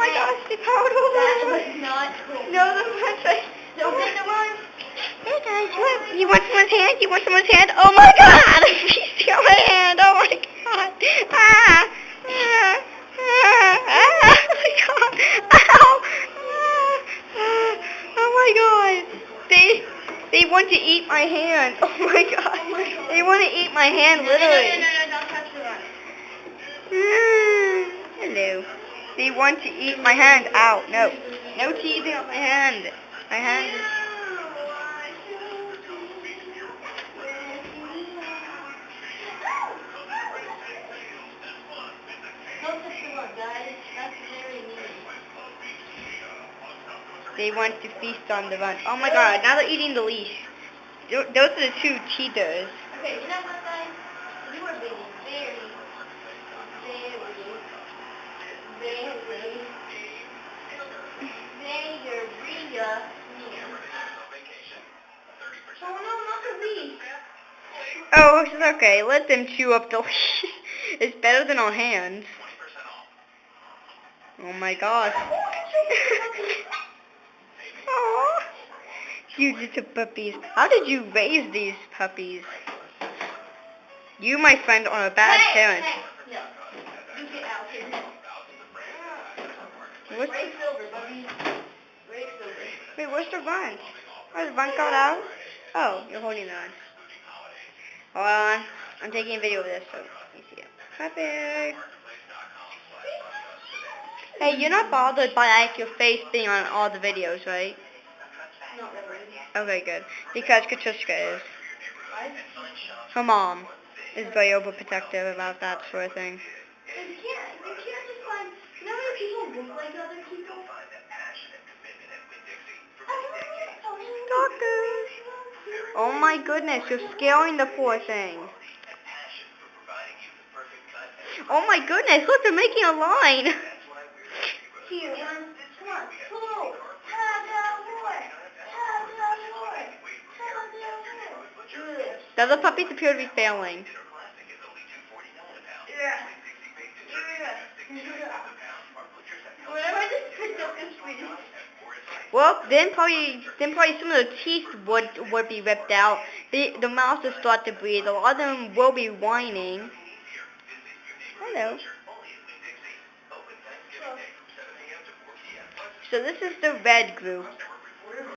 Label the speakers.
Speaker 1: my gosh, they powered over.
Speaker 2: That was not cool.
Speaker 1: No, the one's like,
Speaker 2: Don't get the one.
Speaker 1: hey guys, you want someone's hand? You want someone's hand? Oh my god! He's got my hand. Oh my god. Oh my god. Ow. Oh my god. They want to eat my hand. Oh my god.
Speaker 2: Oh my god.
Speaker 1: They want to eat my hand, literally.
Speaker 2: No, don't touch the one.
Speaker 1: Hello. They want to eat my hand. Ow, no. No teasing on my hand. My hand is...
Speaker 2: Don't touch the one, guys. That's very mean.
Speaker 1: They want to feast on the run. Oh my god, now they're eating the leash. Those are the two cheetahs.
Speaker 2: Okay, you know what, guys? You are being very near. Oh no, not the leash.
Speaker 1: Oh, it's okay. Let them chew up the leash. It's better than on hands. Oh my gosh. Aww. You little puppies. How did you raise these puppies? You, my friend, are a bad parent.
Speaker 2: Hey, no. You get out here.
Speaker 1: What's
Speaker 2: Ray Silver, buddy. Ray Silver.
Speaker 1: Wait, where's the runt? Oh, the runt got out? Oh, you're holding on. Hold on. I'm taking a video of this, so let me see it. Puppy. Hey, you're not bothered by like your face being on all the videos, right?
Speaker 2: Not really.
Speaker 1: Okay, good. Because Katushka is.
Speaker 2: Why?
Speaker 1: Her mom is very overprotective about that sort of thing.
Speaker 2: You can't just find, you know how people look like other people?
Speaker 1: Stalkers. Oh my goodness, you're scaring the poor thing. Oh my goodness, look, they're making a line.
Speaker 2: Here, one, come on, pull. Good.
Speaker 1: The other puppies appear to be failing.
Speaker 2: Whenever I just picked up this video.
Speaker 1: Well, then probably some of the teeth would be ripped out. The mouth will start to breathe. A lot of them will be whining. Hello. So this is the red group.